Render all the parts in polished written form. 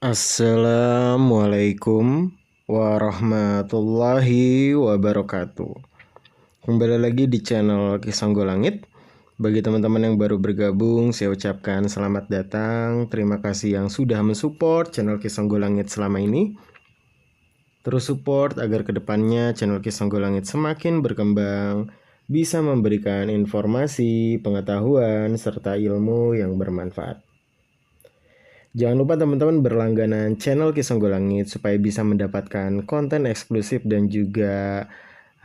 Assalamualaikum warahmatullahi wabarakatuh. Kembali lagi di channel Kisah Langit. Bagi teman-teman yang baru bergabung, saya ucapkan selamat datang. Terima kasih yang sudah mensupport channel Kisah Langit selama ini. Terus support agar kedepannya channel Kisah Langit semakin berkembang, bisa memberikan informasi, pengetahuan, serta ilmu yang bermanfaat. Jangan lupa teman-teman berlangganan channel Kisah Langit supaya bisa mendapatkan konten eksklusif dan juga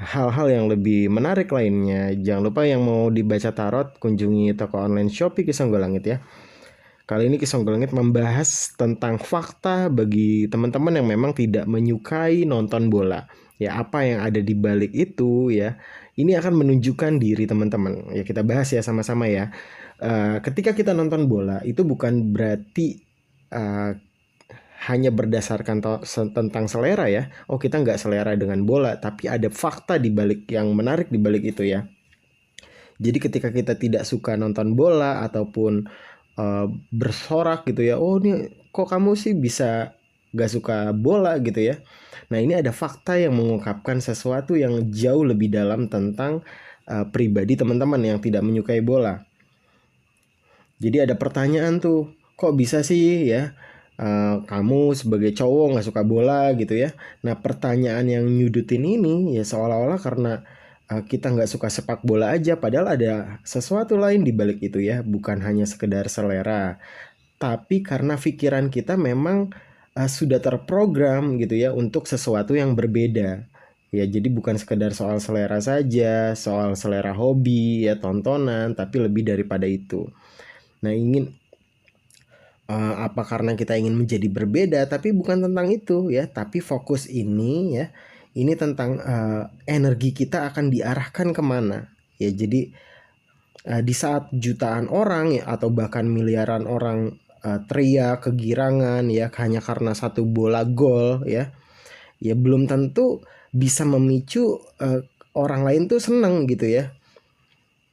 hal-hal yang lebih menarik lainnya. Jangan lupa yang mau dibaca tarot, kunjungi toko online Shopee Kisah Langit ya. Kali ini Kisah Langit membahas tentang fakta bagi teman-teman yang memang tidak menyukai nonton bola. Ya, apa yang ada di balik itu ya. Ini akan menunjukkan diri teman-teman. Ya, kita bahas ya sama-sama ya. Ketika kita nonton bola itu bukan berarti hanya berdasarkan tentang selera ya. Oh, kita nggak selera dengan bola, tapi ada fakta di balik yang menarik di balik itu ya. Jadi ketika kita tidak suka nonton bola ataupun bersorak gitu ya, oh ini kok kamu sih bisa nggak suka bola gitu ya. Nah, ini ada fakta yang mengungkapkan sesuatu yang jauh lebih dalam tentang pribadi teman-teman yang tidak menyukai bola. Jadi ada pertanyaan tuh, kok bisa sih ya kamu sebagai cowok nggak suka bola gitu ya. Nah, pertanyaan yang nyudutin ini ya seolah-olah karena kita nggak suka sepak bola aja, padahal ada sesuatu lain di balik itu ya, bukan hanya sekedar selera, tapi karena pikiran kita memang sudah terprogram gitu ya untuk sesuatu yang berbeda. Ya, jadi bukan sekedar soal selera saja, soal selera hobi ya, tontonan, tapi lebih daripada itu. Nah, apa karena kita ingin menjadi berbeda, tapi bukan tentang itu ya, tapi fokus ini ya, ini tentang energi kita akan diarahkan kemana ya. Jadi di saat jutaan orang ya, atau bahkan miliaran orang teriak kegirangan ya hanya karena satu bola gol ya, ya belum tentu bisa memicu orang lain tuh seneng gitu ya.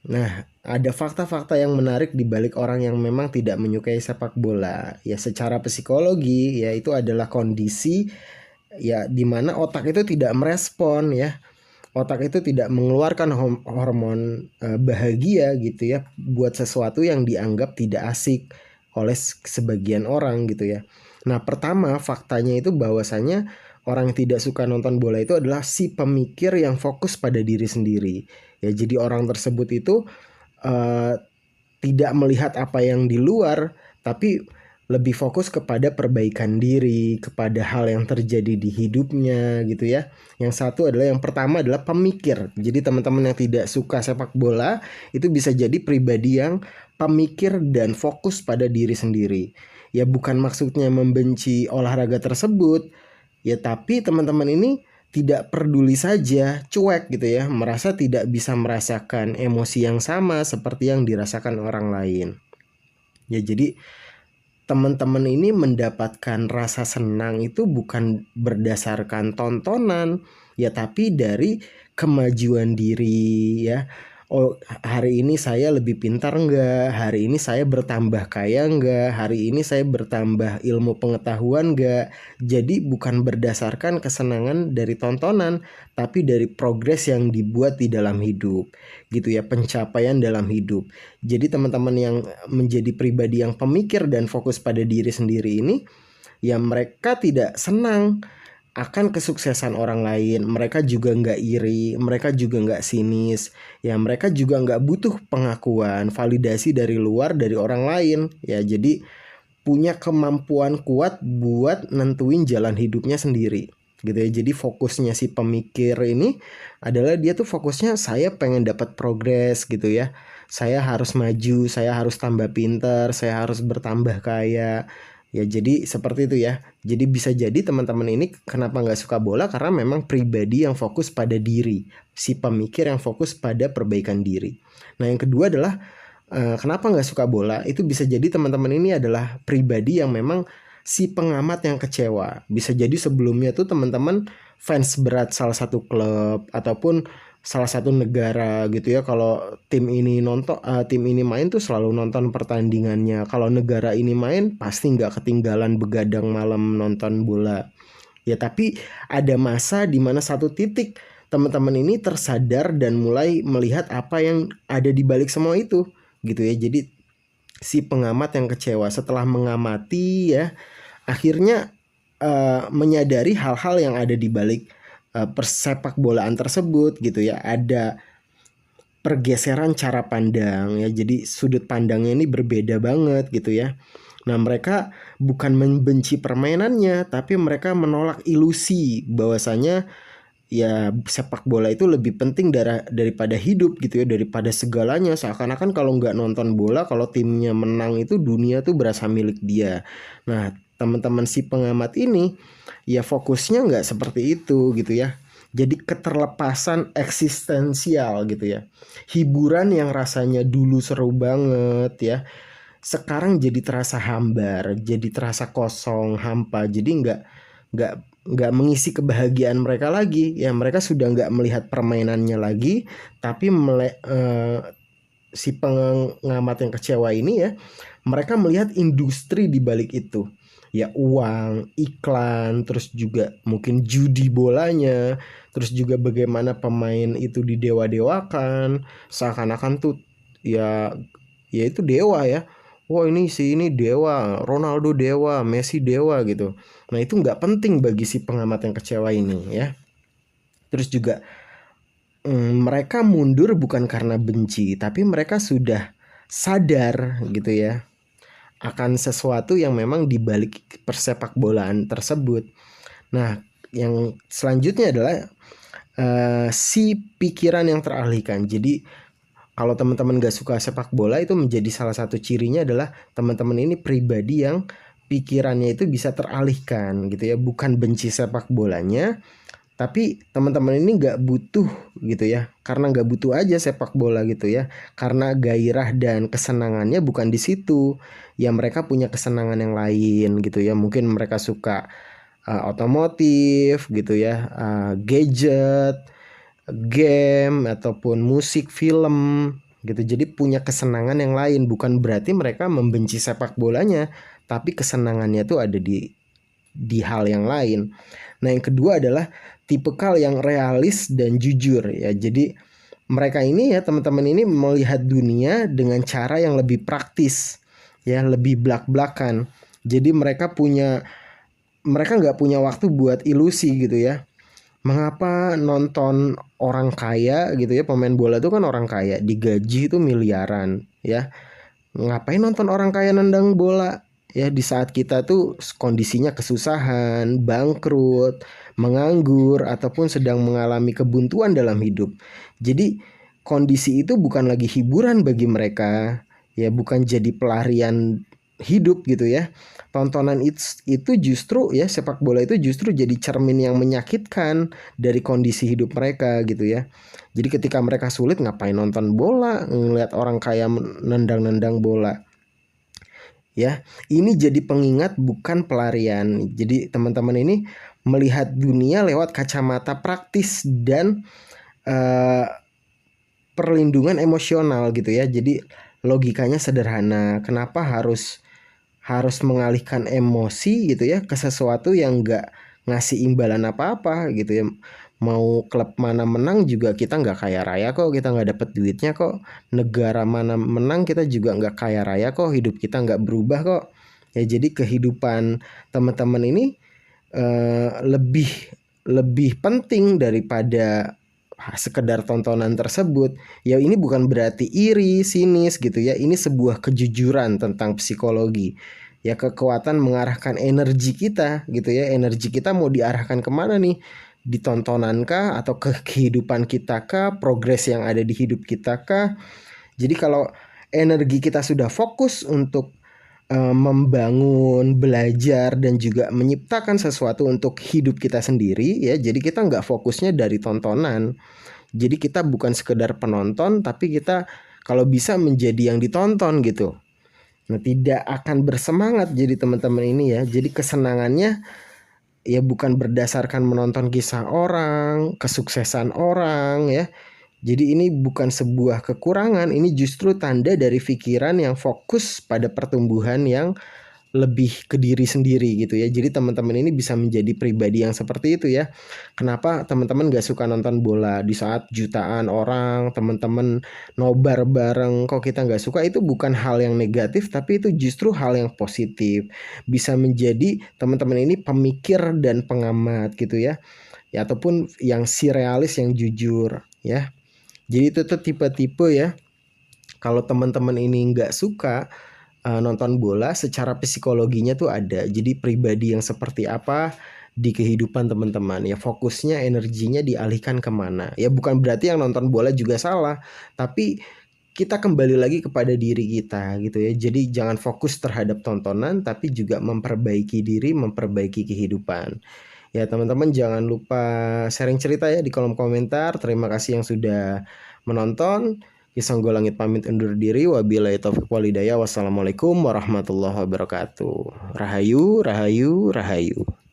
Nah, ada fakta-fakta yang menarik di balik orang yang memang tidak menyukai sepak bola. Ya, secara psikologi ya itu adalah kondisi ya di mana otak itu tidak merespon ya. Otak itu tidak mengeluarkan hormon bahagia gitu ya buat sesuatu yang dianggap tidak asik oleh sebagian orang gitu ya. Nah, pertama faktanya itu bahwasanya orang yang tidak suka nonton bola itu adalah si pemikir yang fokus pada diri sendiri. Ya, jadi orang tersebut itu uh, tidak melihat apa yang di luar, tapi lebih fokus kepada perbaikan diri, kepada hal yang terjadi di hidupnya gitu ya. Yang satu adalah, yang pertama adalah pemikir. Jadi teman-teman yang tidak suka sepak bola itu bisa jadi pribadi yang pemikir dan fokus pada diri sendiri. Ya, bukan maksudnya membenci olahraga tersebut, ya tapi teman-teman ini tidak peduli saja, cuek gitu ya, merasa tidak bisa merasakan emosi yang sama seperti yang dirasakan orang lain. Ya, jadi teman-teman ini mendapatkan rasa senang itu bukan berdasarkan tontonan ya, tapi dari kemajuan diri ya. Oh, hari ini saya lebih pintar enggak? Hari ini saya bertambah kaya enggak? Hari ini saya bertambah ilmu pengetahuan enggak? Jadi bukan berdasarkan kesenangan dari tontonan, tapi dari progres yang dibuat di dalam hidup gitu ya, pencapaian dalam hidup. Jadi teman-teman yang menjadi pribadi yang pemikir dan fokus pada diri sendiri ini, ya mereka tidak senang akan kesuksesan orang lain. Mereka juga nggak iri, mereka juga nggak sinis, ya mereka juga nggak butuh pengakuan, validasi dari luar, dari orang lain. Ya, jadi punya kemampuan kuat buat nentuin jalan hidupnya sendiri gitu ya. Jadi fokusnya si pemikir ini adalah dia tuh fokusnya, saya pengen dapat progres gitu ya. Saya harus maju, saya harus tambah pinter, saya harus bertambah kaya. Ya, jadi seperti itu ya. Jadi bisa jadi teman-teman ini kenapa nggak suka bola, karena memang pribadi yang fokus pada diri, si pemikir yang fokus pada perbaikan diri. Nah, yang kedua adalah kenapa nggak suka bola, itu bisa jadi teman-teman ini adalah pribadi yang memang si pengamat yang kecewa. Bisa jadi sebelumnya tuh teman-teman fans berat salah satu klub, ataupun salah satu negara gitu ya, kalau tim ini main tuh selalu nonton pertandingannya. Kalau negara ini main pasti nggak ketinggalan begadang malam nonton bola. Ya tapi ada masa di mana satu titik teman-teman ini tersadar dan mulai melihat apa yang ada di balik semua itu gitu ya. Jadi si pengamat yang kecewa setelah mengamati ya, akhirnya menyadari hal-hal yang ada di balik persepak bolaan tersebut gitu ya. Ada pergeseran cara pandang ya, jadi sudut pandangnya ini berbeda banget gitu ya. Nah mereka bukan membenci permainannya, tapi mereka menolak ilusi bahwasanya ya sepak bola itu lebih penting daripada hidup gitu ya, daripada segalanya. Seakan-akan kalau nggak nonton bola, kalau timnya menang itu dunia tuh berasa milik dia. Nah teman-teman si pengamat ini ya fokusnya nggak seperti itu gitu ya. Jadi keterlepasan eksistensial gitu ya. Hiburan yang rasanya dulu seru banget ya, sekarang jadi terasa hambar, jadi terasa kosong, hampa. Jadi nggak nggak mengisi kebahagiaan mereka lagi. Ya mereka sudah nggak melihat permainannya lagi, tapi si pengamat yang kecewa ini ya, mereka melihat industri di balik itu. Ya uang, iklan, terus juga mungkin judi bolanya, terus juga bagaimana pemain itu didewa-dewakan, seakan-akan tuh ya ya itu dewa ya. Wah ini dewa, Ronaldo dewa, Messi dewa gitu. Nah itu nggak penting bagi si pengamat yang kecewa ini ya. Terus juga mereka mundur bukan karena benci, tapi mereka sudah sadar gitu ya akan sesuatu yang memang dibalik persepak bolaan tersebut. Nah yang selanjutnya adalah si pikiran yang teralihkan. Jadi kalau teman-teman gak suka sepak bola, itu menjadi salah satu cirinya adalah teman-teman ini pribadi yang pikirannya itu bisa teralihkan gitu ya. Bukan benci sepak bolanya, tapi teman-teman ini gak butuh gitu ya. Karena gak butuh aja sepak bola gitu ya. Karena gairah dan kesenangannya bukan di situ. Ya mereka punya kesenangan yang lain gitu ya. Mungkin mereka suka otomotif gitu ya, gadget, game ataupun musik, film gitu. Jadi punya kesenangan yang lain, bukan berarti mereka membenci sepak bolanya, tapi kesenangannya tuh ada di hal yang lain. Nah, yang kedua adalah tipikal yang realis dan jujur ya. Jadi mereka ini ya, teman-teman ini melihat dunia dengan cara yang lebih praktis ya, lebih blak-blakan. Jadi mereka nggak punya waktu buat ilusi gitu ya. Mengapa nonton orang kaya gitu ya, pemain bola itu kan orang kaya, digaji itu miliaran ya. Ngapain nonton orang kaya nendang bola ya di saat kita tuh kondisinya kesusahan, bangkrut, menganggur ataupun sedang mengalami kebuntuan dalam hidup. Jadi kondisi itu bukan lagi hiburan bagi mereka ya, bukan jadi pelarian hidup gitu ya. Tontonan itu justru ya, sepak bola itu justru jadi cermin yang menyakitkan dari kondisi hidup mereka gitu ya. Jadi ketika mereka sulit, ngapain nonton bola, ngeliat orang kaya nendang-nendang bola ya. Ini jadi pengingat bukan pelarian. Jadi teman-teman ini melihat dunia lewat kacamata praktis dan perlindungan emosional gitu ya. Jadi logikanya sederhana. Kenapa harus mengalihkan emosi gitu ya ke sesuatu yang nggak ngasih imbalan apa-apa gitu ya. Mau klub mana menang juga kita nggak kaya raya kok, kita nggak dapet duitnya kok. Negara mana menang kita juga nggak kaya raya kok, hidup kita nggak berubah kok. Ya jadi kehidupan teman-teman ini lebih lebih penting daripada sekedar tontonan tersebut. Ya ini bukan berarti iri, sinis gitu ya. Ini sebuah kejujuran tentang psikologi. Ya kekuatan mengarahkan energi kita gitu ya. Energi kita mau diarahkan kemana nih? Di tontonan kah? Atau ke kehidupan kita kah? Progres yang ada di hidup kita kah? Jadi kalau energi kita sudah fokus untuk membangun, belajar, dan juga menciptakan sesuatu untuk hidup kita sendiri ya. Jadi kita nggak fokusnya dari tontonan. Jadi kita bukan sekedar penonton, tapi kita kalau bisa menjadi yang ditonton gitu. Nah tidak akan bersemangat jadi teman-teman ini ya. Jadi kesenangannya ya bukan berdasarkan menonton kisah orang, kesuksesan orang ya. Jadi ini bukan sebuah kekurangan, ini justru tanda dari pikiran yang fokus pada pertumbuhan yang lebih ke diri sendiri gitu ya. Jadi teman-teman ini bisa menjadi pribadi yang seperti itu ya. Kenapa teman-teman gak suka nonton bola di saat jutaan orang, teman-teman nobar bareng, kok kita gak suka? Itu bukan hal yang negatif, tapi itu justru hal yang positif. Bisa menjadi teman-teman ini pemikir dan pengamat gitu ya. Ya ataupun yang realis, yang jujur ya. Jadi itu tuh tipe-tipe ya. Kalau teman-teman ini nggak suka nonton bola, secara psikologinya tuh ada. Jadi pribadi yang seperti apa di kehidupan teman-teman ya, fokusnya energinya dialihkan kemana ya. Bukan berarti yang nonton bola juga salah, tapi kita kembali lagi kepada diri kita gitu ya. Jadi jangan fokus terhadap tontonan, tapi juga memperbaiki diri, memperbaiki kehidupan. Ya teman-teman jangan lupa sharing cerita ya di kolom komentar. Terima kasih yang sudah menonton. Kisonggo Langit pamit undur diri. Wabillahi taufiq walhidayah. Wassalamualaikum warahmatullahi wabarakatuh. Rahayu, rahayu, rahayu.